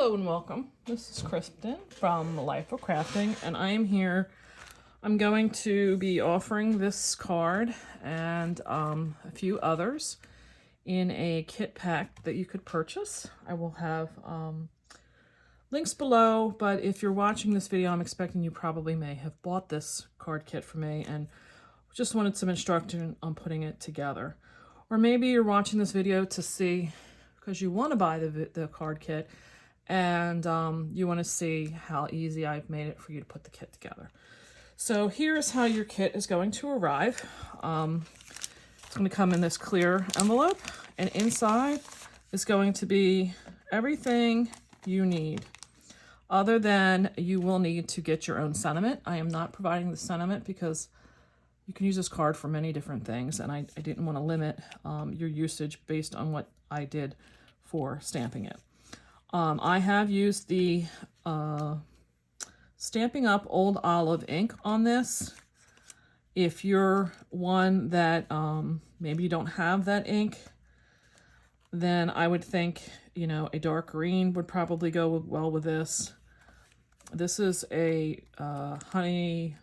Hello and welcome. This is Kristen from Life of Crafting, and I am here. I'm going to be offering this card and a few others in a kit pack that you could purchase. I will have links below, but if you're watching this video, I'm expecting you probably may have bought this card kit for me and just wanted some instruction on putting it together. Or maybe you're watching this video to see because you want to buy the card kit and you want to see how easy I've made it for you to put the kit together. So here's how your kit is going to arrive. It's going to come in this clear envelope, and inside is going to be everything you need. Other than you will need to get your own sentiment. I am not providing the sentiment because you can use this card for many different things, and I didn't want to limit your usage based on what I did for stamping it. I have used the Stampin' Up! Old Olive ink on this. If you're one that maybe you don't have that ink, then I would think, you know, a dark green would probably go well with this. This is a honey,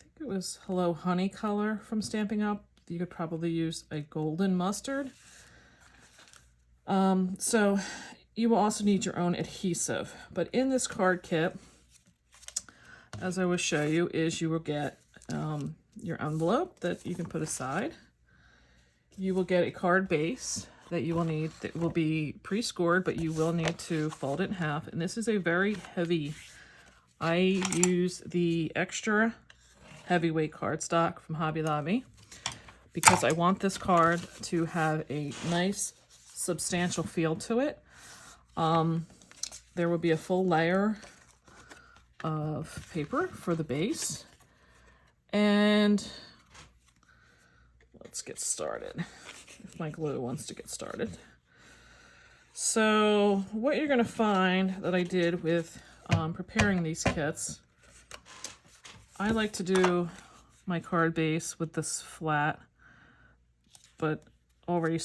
I think it was Hello Honey color from Stampin' Up! You could probably use a golden mustard. So you will also need your own adhesive, but in this card kit, as I will show you, is you will get your envelope that you can put aside. You will get a card base that you will need that will be pre-scored, but you will need to fold it in half. And this is a very heavy, I use the extra heavyweight cardstock from Hobby Lobby because I want this card to have a nice substantial feel to it. There will be a full layer of paper for the base, and let's get started if my glue wants to get started. So what you're going to find that I did with preparing these kits, I like to do my card base with this flat but already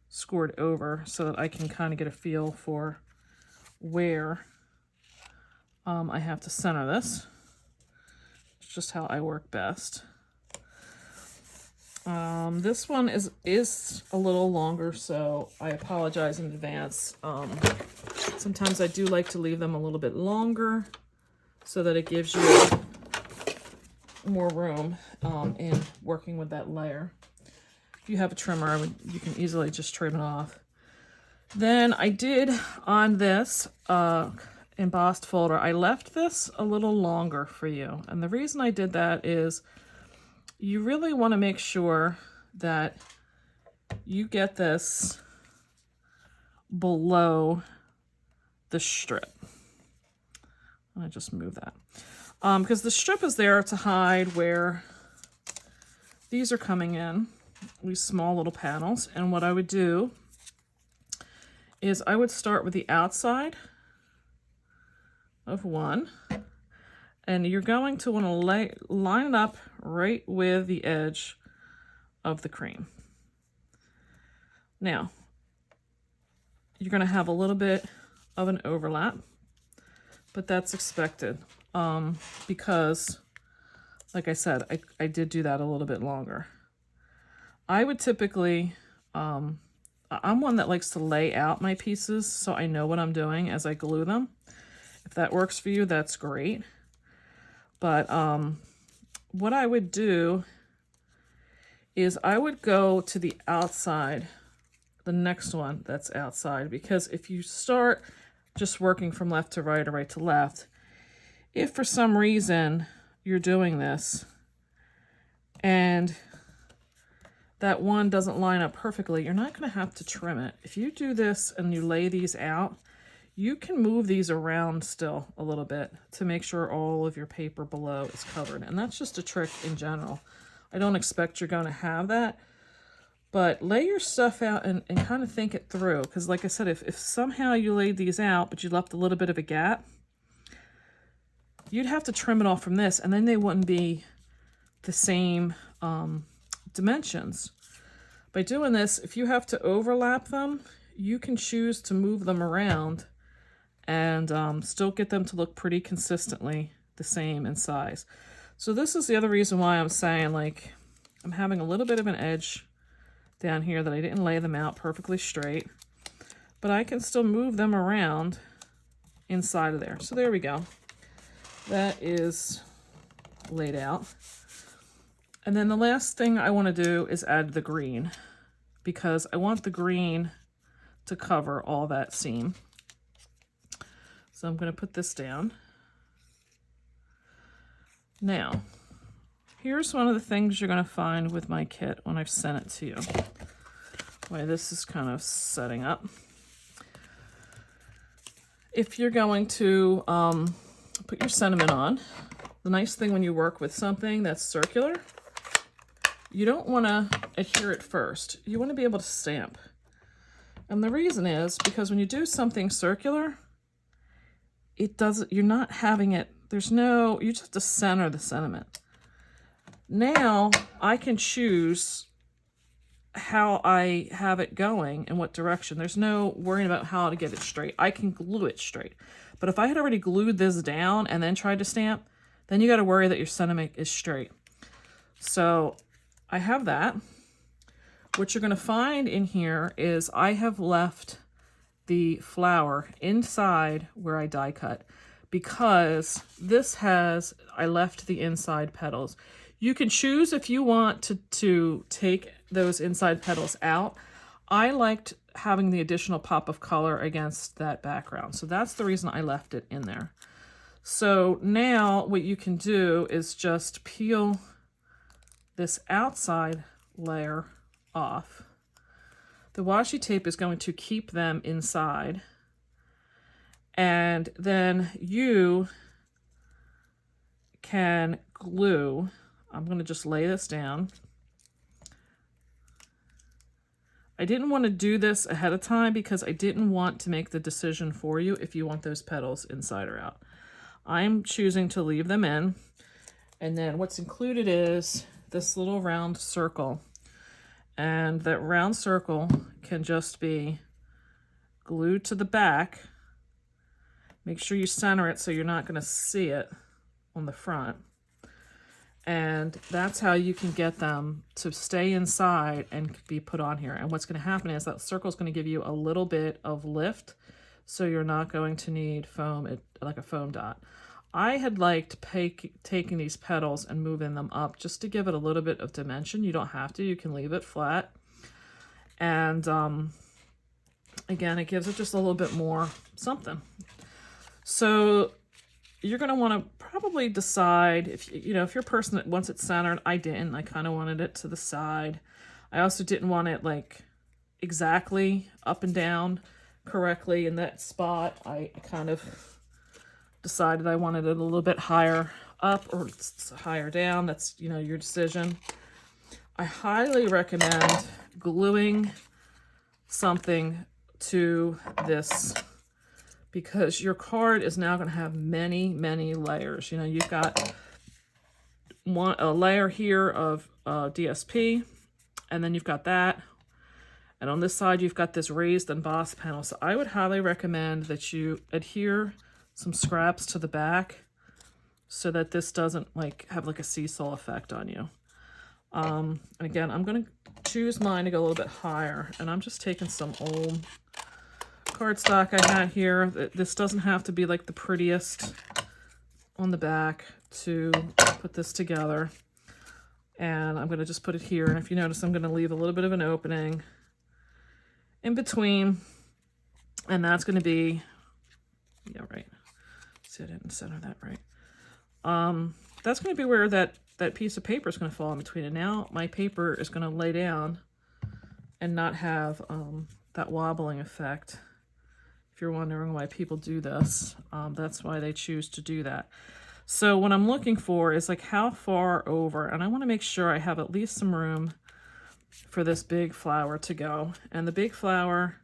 scored over so that I can kind of get a feel for where I have to center this. It's just how I work best. This one is a little longer, so I apologize in advance. Sometimes I do like to leave them a little bit longer so that it gives you more room in working with that layer. If you have a trimmer, you can easily just trim it off. Then I did on this embossed folder, I left this a little longer for you. And the reason I did that is you really want to make sure that you get this below the strip. I just move that. Because the strip is there to hide where these are coming in, these small little panels. And what I would do is I would start with the outside of one, and you're going to want to line it up right with the edge of the cream. Now, you're going to have a little bit of an overlap, but that's expected because, like I said, I did do that a little bit longer. I would typically, I'm one that likes to lay out my pieces so I know what I'm doing as I glue them. If that works for you, that's great. But what I would do is I would go to the outside, the next one that's outside, because if you start just working from left to right or right to left, if for some reason you're doing this and that one doesn't line up perfectly, you're not going to have to trim it. If you do this and you lay these out, you can move these around still a little bit to make sure all of your paper below is covered. And that's just a trick in general. I don't expect you're going to have that, but lay your stuff out and kind of think it through. Because like I said, if somehow you laid these out, but you left a little bit of a gap, you'd have to trim it off from this, and then they wouldn't be the same dimensions. By doing this, if you have to overlap them, you can choose to move them around and still get them to look pretty consistently the same in size. So this is the other reason why I'm saying, like, I'm having a little bit of an edge down here that I didn't lay them out perfectly straight, but I can still move them around inside of there. So there we go. That is laid out. And then the last thing I want to do is add the green, because I want the green to cover all that seam. So I'm going to put this down. Now, here's one of the things you're going to find with my kit when I've sent it to you. Why this is kind of setting up. If you're going to put your sentiment on, the nice thing when you work with something that's circular, you don't want to adhere it first. You want to be able to stamp. And the reason is because when you do something circular, you're not having it, you just have to center the sentiment. Now I can choose how I have it going and what direction. There's no worrying about how to get it straight. I can glue it straight. But if I had already glued this down and then tried to stamp, then you got to worry that your sentiment is straight. So I have that. What you're going to find in here is I have left the flower inside where I die cut, because I left the inside petals. You can choose if you want to take those inside petals out. I liked having the additional pop of color against that background, so that's the reason I left it in there. So now what you can do is just peel this outside layer off. The washi tape is going to keep them inside, and then you can glue. I'm going to just lay this down. I didn't want to do this ahead of time because I didn't want to make the decision for you if you want those petals inside or out. I'm choosing to leave them in, and then what's included is this little round circle. And that round circle can just be glued to the back. Make sure you center it so you're not going to see it on the front. And that's how you can get them to stay inside and be put on here. And what's going to happen is that circle is going to give you a little bit of lift, so you're not going to need foam, like a foam dot. I had liked taking these petals and moving them up just to give it a little bit of dimension. You don't have to. You can leave it flat. And again, it gives it just a little bit more something. So you're going to want to probably decide if you're a person that wants it centered. I didn't. I kind of wanted it to the side. I also didn't want it like exactly up and down correctly in that spot. I kind of decided I wanted it a little bit higher up or higher down. That's, your decision. I highly recommend gluing something to this, because your card is now going to have many, many layers. You've got a layer here of DSP, and then you've got that. And on this side, you've got this raised embossed panel. So I would highly recommend that you adhere some scraps to the back so that this doesn't have like a seesaw effect on you. And again, I'm going to choose mine to go a little bit higher, and I'm just taking some old cardstock I had here. This doesn't have to be like the prettiest on the back to put this together. And I'm going to just put it here. And if you notice, I'm going to leave a little bit of an opening in between, and that's going to be, yeah, right. See, I didn't center that right. That's going to be where that piece of paper is going to fall in between. And now my paper is going to lay down and not have that wobbling effect. If you're wondering why people do this, that's why they choose to do that. So what I'm looking for is how far over, and I want to make sure I have at least some room for this big flower to go. And the big flower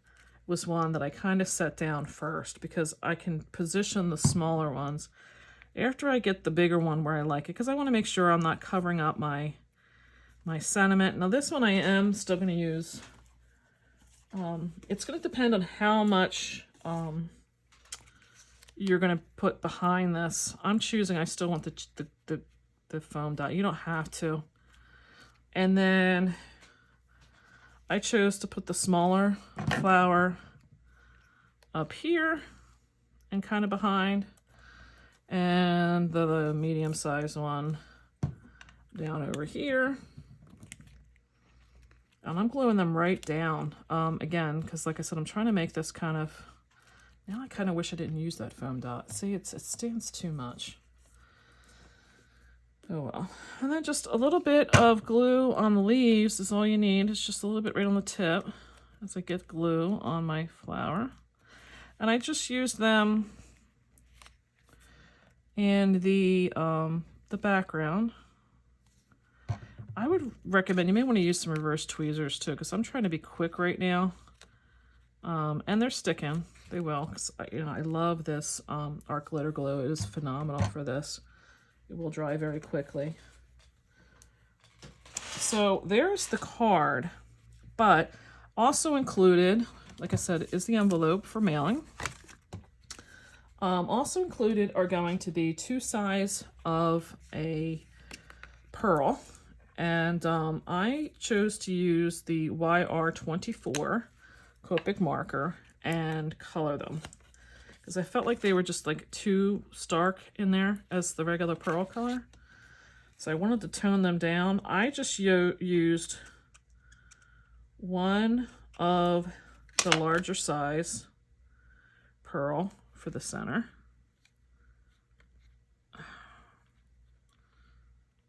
was one that I kind of set down first, because I can position the smaller ones after I get the bigger one where I like it, because I want to make sure I'm not covering up my sentiment. Now this one I am still going to use It's going to depend on how much you're going to put behind this. I'm choosing, I still want the foam dot. You don't have to. And then I chose to put the smaller flower up here and kind of behind, and the medium-sized one down over here. And I'm gluing them right down, again, because like I said, I'm trying to make this kind of, now I kind of wish I didn't use that foam dot. See, it stands too much. Oh well. And then just a little bit of glue on the leaves is all you need. It's just a little bit right on the tip as I get glue on my flower. And I just use them in the background. I would recommend, you may want to use some reverse tweezers too, because I'm trying to be quick right now. And they're sticking. They will, because I love this art glitter glue. It is phenomenal for this. It will dry very quickly. So there's the card, but also included, like I said, is the envelope for mailing. Also included are going to be 2 size of a pearl, and I chose to use the YR24 Copic marker and color them, because I felt like they were just like too stark in there as the regular pearl color. So I wanted to tone them down. I just used one of the larger size pearl for the center.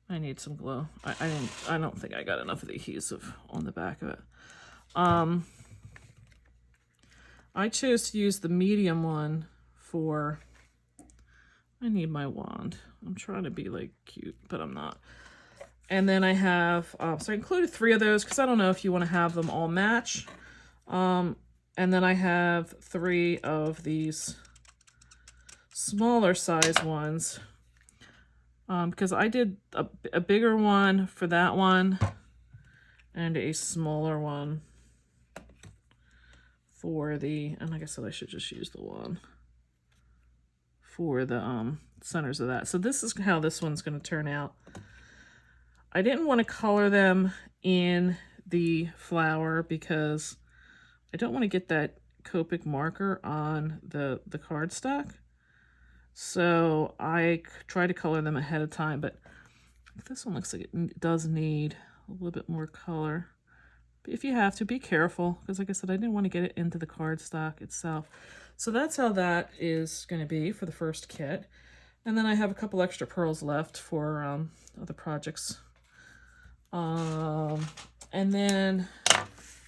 I need some glue. I don't think I got enough of the adhesive on the back of it. I chose to use the medium one for, I need my wand. I'm trying to be like cute, but I'm not. And then I have, so I included 3 of those because I don't know if you want to have them all match. And then I have 3 of these smaller size ones, because I did a bigger one for that one and a smaller one for the, and like I said, I should just use the one for the centers of that. So this is how this one's going to turn out. I didn't want to color them in the flower because I don't want to get that Copic marker on the cardstock. So I try to color them ahead of time, but this one looks like it does need a little bit more color. But if you have to, be careful, because like I said, I didn't want to get it into the cardstock itself. So that's how that is going to be for the first kit. And then I have a couple extra pearls left for other projects. And then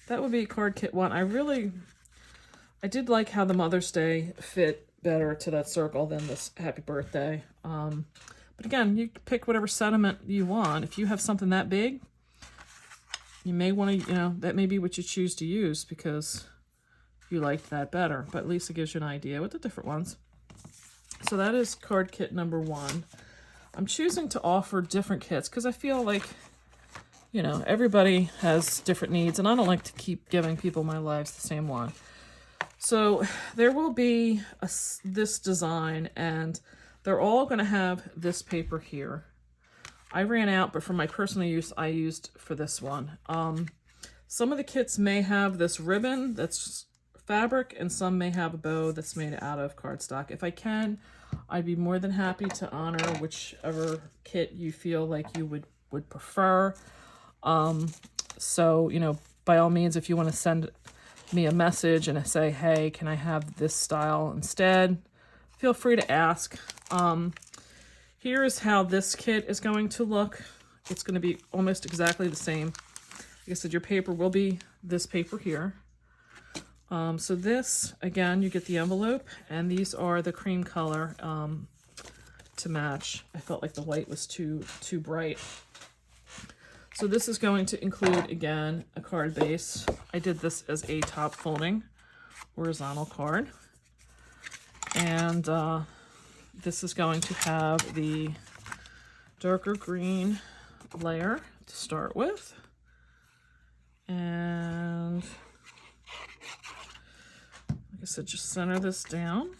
that would be card kit 1. I did like how the Mother's Day fit better to that circle than this happy birthday. But again, you pick whatever sentiment you want. If you have something that big, you may want to, that may be what you choose to use because you liked that better. But at least it gives you an idea with the different ones. So that is card kit number 1. I'm choosing to offer different kits because I feel like, everybody has different needs, and I don't like to keep giving people my lives the same one. So there will be this design, and they're all going to have this paper here. I ran out, but for my personal use, I used for this one. Some of the kits may have this ribbon that's fabric, and some may have a bow that's made out of cardstock. If I can, I'd be more than happy to honor whichever kit you feel like you would prefer. So, by all means, if you want to send me a message and say, hey, can I have this style instead? Feel free to ask. Here is how this kit is going to look. It's going to be almost exactly the same. Like I said, your paper will be this paper here. So this, again, you get the envelope, and these are the cream color to match. I felt like the white was too bright. So this is going to include, again, a card base. I did this as a top folding horizontal card. And this is going to have the darker green layer to start with. And said, just center this down.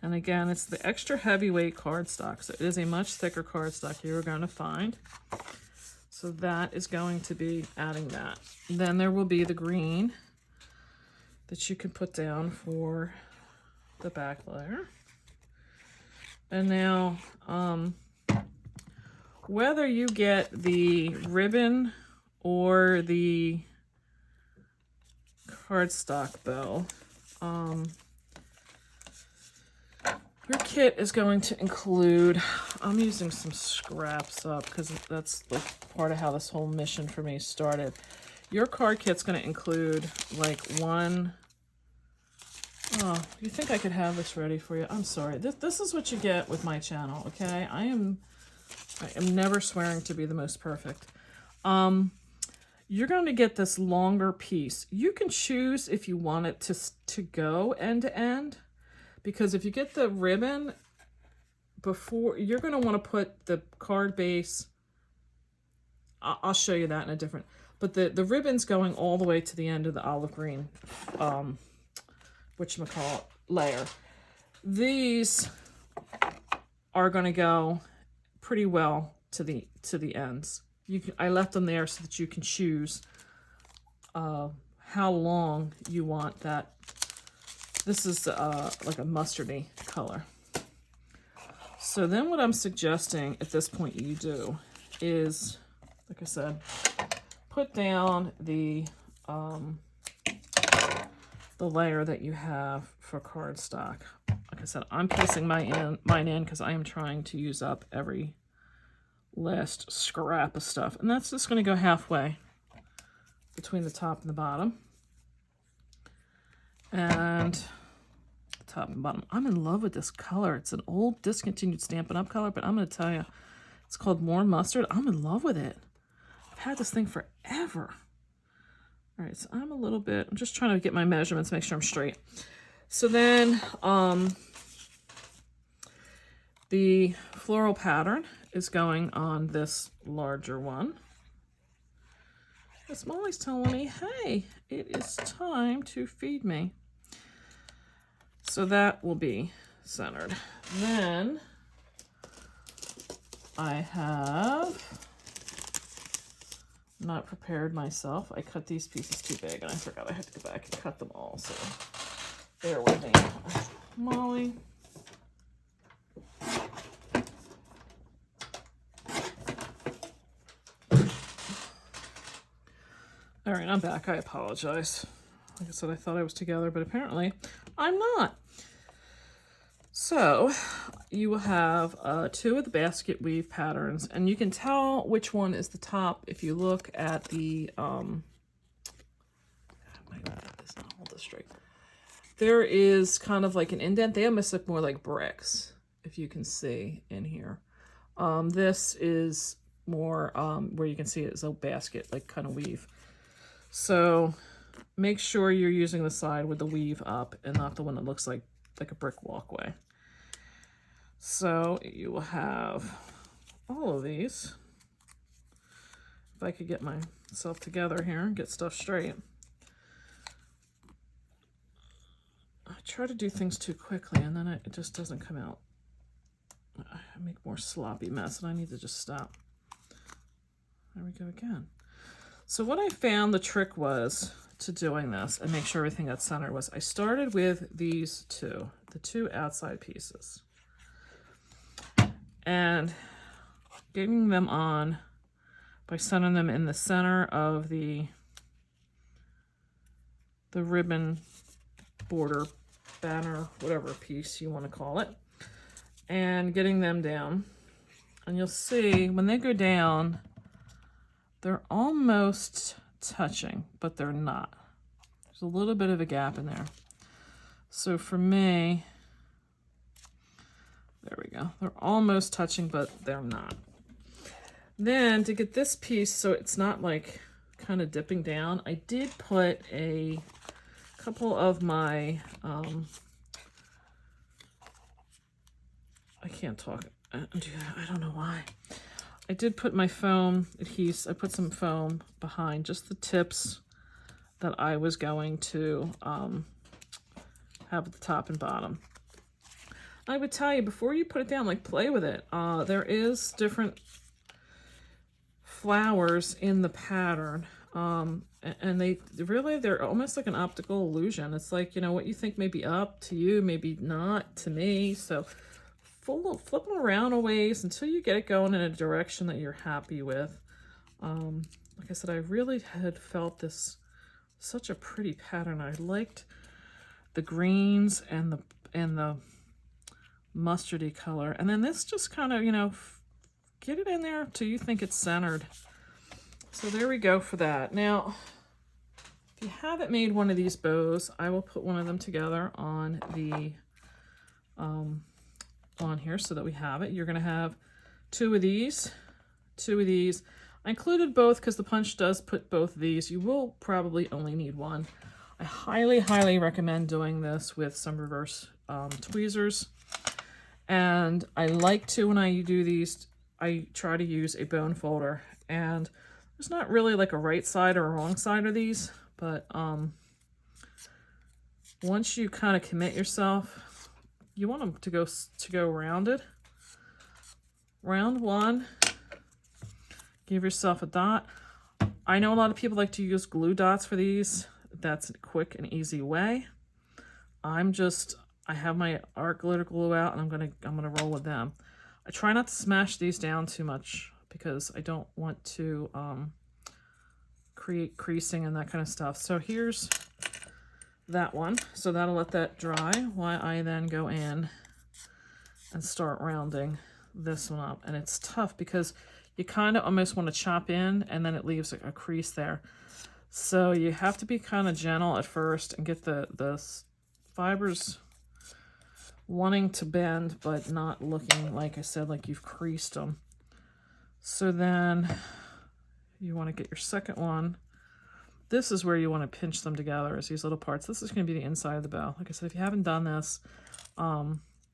And again, it's the extra heavyweight cardstock. So it is a much thicker cardstock you're going to find. So that is going to be adding that. Then there will be the green that you can put down for the back layer. And now, whether you get the ribbon or the cardstock bow, your kit is going to include, I'm using some scraps up because that's like part of how this whole mission for me started. Your card kit's going to include like one, oh, you think I could have this ready for you? I'm sorry. This is what you get with my channel, okay? I am never swearing to be the most perfect. You're going to get this longer piece. You can choose if you want it to go end to end. Because if you get the ribbon before, you're going to want to put the card base, I'll show you that in a different, but the ribbon's going all the way to the end of the olive green, whatchamacallit, layer. These are going to go pretty well to the ends. I left them there so that you can choose how long you want that. This is like a mustardy color. So then what I'm suggesting at this point you do is, like I said, put down the layer that you have for cardstock. Like I said, I'm piecing mine in because I am trying to use up every last scrap of stuff. And that's just going to go halfway between the top and the bottom. And the top and bottom. I'm in love with this color. It's an old discontinued Stampin' Up color, but I'm going to tell you, it's called Warm Mustard. I'm in love with it. I've had this thing forever. All right, so I'm just trying to get my measurements, make sure I'm straight. So then the floral pattern is going on this larger one. Because Molly's telling me, hey, it is time to feed me. So that will be centered. Then I have not prepared myself. I cut these pieces too big and I forgot I had to go back and cut them all. So bear with me. Molly. All right, I'm back. I apologize. Like I said, I thought I was together, but apparently I'm not. So you will have two of the basket weave patterns, and you can tell which one is the top if you look at the, hold this straight. There is kind of like an indent. They almost look more like bricks, if you can see in here. This is more where you can see it as a basket, like kind of weave. So make sure you're using the side with the weave up and not the one that looks like a brick walkway. So you will have all of these. If I could get myself together here and get stuff straight. I try to do things too quickly and then it just doesn't come out. I make more sloppy mess and I need to just stop. There we go again. So what I found the trick was to doing this and make sure everything got centered was I started with these two, the two outside pieces. And getting them on by centering them in the center of the ribbon border, banner, whatever piece you want to call it, and getting them down. And you'll see when they go down, they're almost touching, but they're not. There's a little bit of a gap in there. So for me, there we go. They're almost touching, but they're not. Then to get this piece so it's not like kind of dipping down, I did put a couple of my, I can't talk, I don't know why. I did put my foam adhesive, I put some foam behind just the tips that I was going to have at the top and bottom. I would tell you, before you put it down, like, play with it. There is different flowers in the pattern, and they're almost like an optical illusion. It's like, you know, what you think may be up to you, maybe not to me. So flip them around a ways until you get it going in a direction that you're happy with. Like I said, I really had felt this such a pretty pattern. I liked the greens and the mustardy color, and then this just kind of, you know, get it in there till you think it's centered. So there we go for that. Now, if you haven't made one of these bows, I will put one of them together on the on here so that we have it. You're going to have two of these. I included both because the punch does put both of these. You will probably only need one. I highly recommend doing this with some reverse tweezers. And I like to, when I do these, I try to use a bone folder. And there's not really like a right side or a wrong side of these, but once you kind of commit yourself, you want them to go rounded. Round one, give yourself a dot. I know a lot of people like to use glue dots for these. That's a quick and easy way. I have my art glitter glue out, and I'm gonna roll with them. I try not to smash these down too much because I don't want to create creasing and that kind of stuff. So here's that one. So that'll let that dry while I then go in and start rounding this one up. And it's tough because you kind of almost want to chop in, and then it leaves a crease there. So you have to be kind of gentle at first and get the fibers wanting to bend, but not looking, like I said, like you've creased them. So then you want to get your second one. This is where you want to pinch them together as these little parts. This is going to be the inside of the bow. Like I said, if you haven't done this,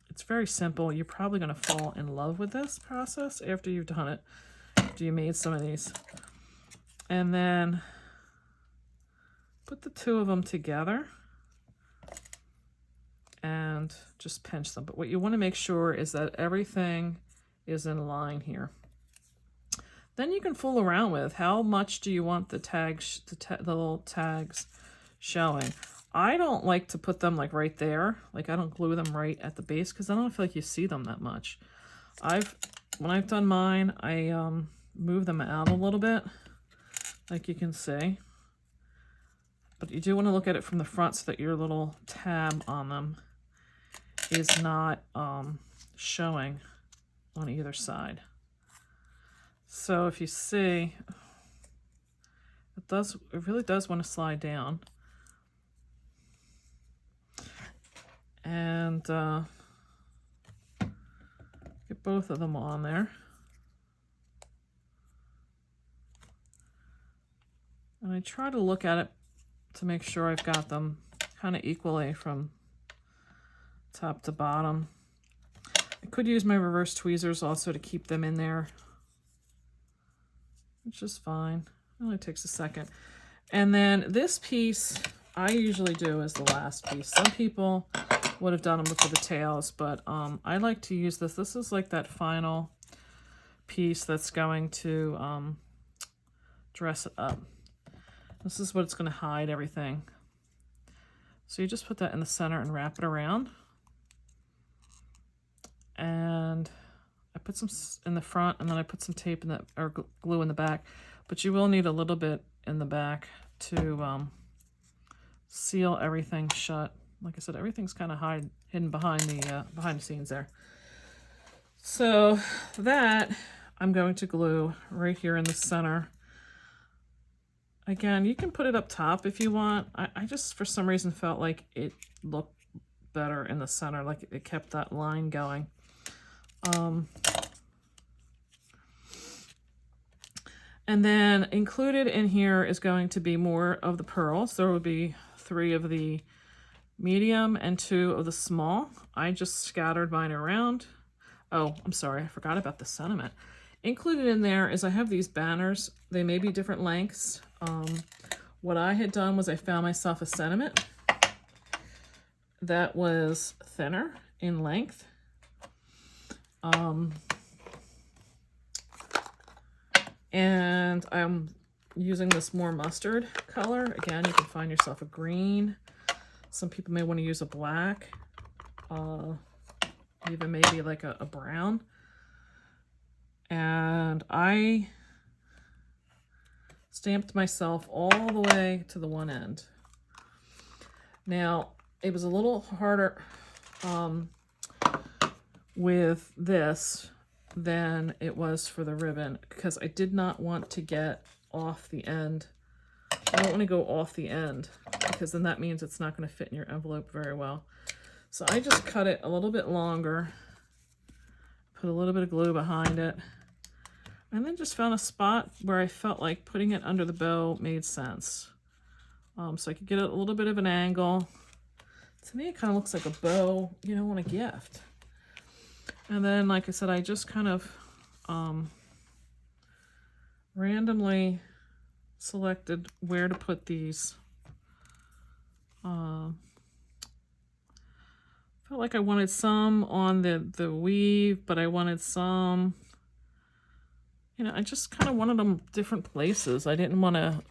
it's very simple. You're probably going to fall in love with this process after you've done it, after you made some of these. And then put the two of them together and just pinch them. But what you want to make sure is that everything is in line here. Then you can fool around with how much do you want the tags, the little tags showing. I don't like to put them like right there. Like I don't glue them right at the base because I don't feel like you see them that much. When I've done mine, I move them out a little bit, like you can see. But you do want to look at it from the front so that your little tab on them is not showing on either side. So if you see, it really does want to slide down. And get both of them on there. And I try to look at it to make sure I've got them kind of equally from top to bottom. I could use my reverse tweezers also to keep them in there, which is fine. It only takes a second. And then this piece I usually do as the last piece. Some people would have done them before the tails, but I like to use this. This is like that final piece that's going to dress it up. This is what's going to hide everything. So you just put that in the center and wrap it around. And I put some in the front, and then I put some tape in or glue in the back. But you will need a little bit in the back to seal everything shut. Like I said, everything's kind of hidden behind the scenes there. So that I'm going to glue right here in the center. Again, you can put it up top if you want. I just, for some reason, felt like it looked better in the center, like it kept that line going. And then included in here is going to be more of the pearls. There will be 3 of the medium and 2 of the small. I just scattered mine around. Oh, I'm sorry, I forgot about the sentiment. Included in there is I have these banners. They may be different lengths. what I had done was I found myself a sentiment that was thinner in length. And I'm using this more mustard color. Again, you can find yourself a green. Some people may want to use a black, even maybe like a brown. And I stamped myself all the way to the one end. Now, it was a little harder with this than it was for the ribbon because I did not want to get off the end. I don't want to go off the end because then that means it's not going to fit in your envelope very well. So I just cut it a little bit longer, put a little bit of glue behind it, and then just found a spot where I felt like putting it under the bow made sense. So I could get a little bit of an angle. To me, it kind of looks like a bow, you know, on a gift. And then, like I said, I just kind of randomly selected where to put these. Felt like I wanted some on the weave, but I wanted some, you know, I just kind of wanted them different places. I didn't want to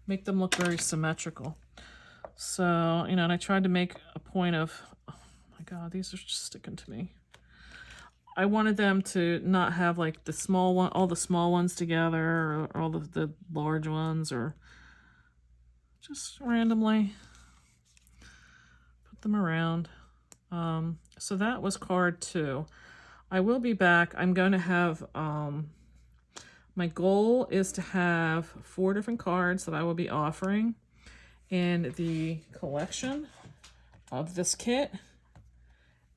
make them look very symmetrical. So, you know, and I tried to make a point of, oh my God, these are just sticking to me. I wanted them to not have like the small one, all the small ones together, or all the large ones, or just randomly put them around. So that was card 2. I will be back. I'm going to have, my goal is to have 4 different cards that I will be offering in the collection of this kit.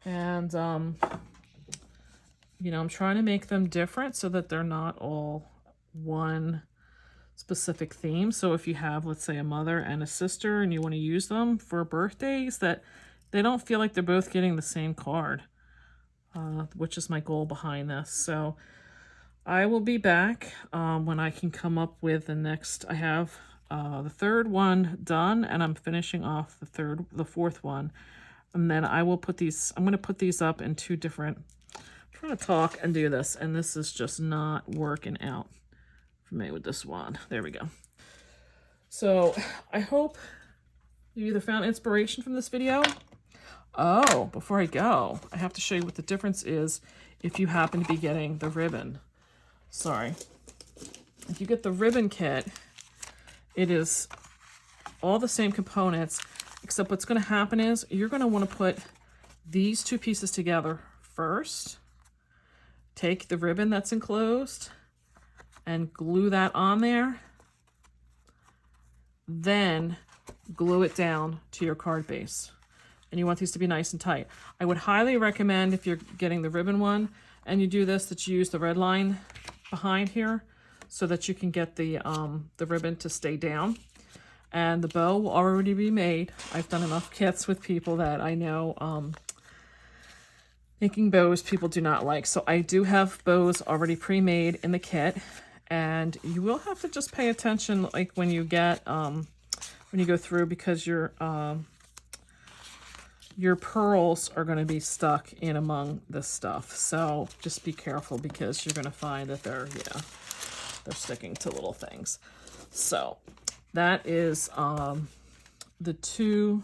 And, you know, I'm trying to make them different so that they're not all one specific theme. So if you have, let's say, a mother and a sister and you want to use them for birthdays, that they don't feel like they're both getting the same card, which is my goal behind this. So I will be back when I can come up with the next. I have the 3rd one done, and I'm finishing off the 4th one. And then I will put these, I'm going to put these up in 2 different, I'm trying to talk and do this, and this is just not working out for me with this one. There we go. So I hope you either found inspiration from this video. Oh, before I go, I have to show you what the difference is if you happen to be getting the ribbon. Sorry. If you get the ribbon kit, it is all the same components, except what's going to happen is you're going to want to put these 2 pieces together first. Take the ribbon that's enclosed and glue that on there. Then glue it down to your card base. And you want these to be nice and tight. I would highly recommend, if you're getting the ribbon one and you do this, that you use the red line behind here so that you can get the ribbon to stay down. And the bow will already be made. I've done enough kits with people that I know making bows people do not like. So I do have bows already pre-made in the kit. And you will have to just pay attention, like when you get, when you go through, because your pearls are going to be stuck in among this stuff. So just be careful, because you're going to find that they're sticking to little things. So that is the 2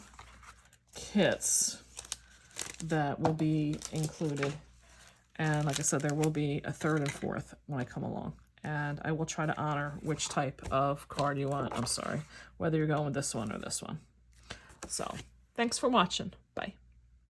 kits that will be included. And like I said, there will be a 3rd and 4th when I come along. And I will try to honor which type of card you want. I'm sorry, whether you're going with this one or this one. So thanks for watching. Bye.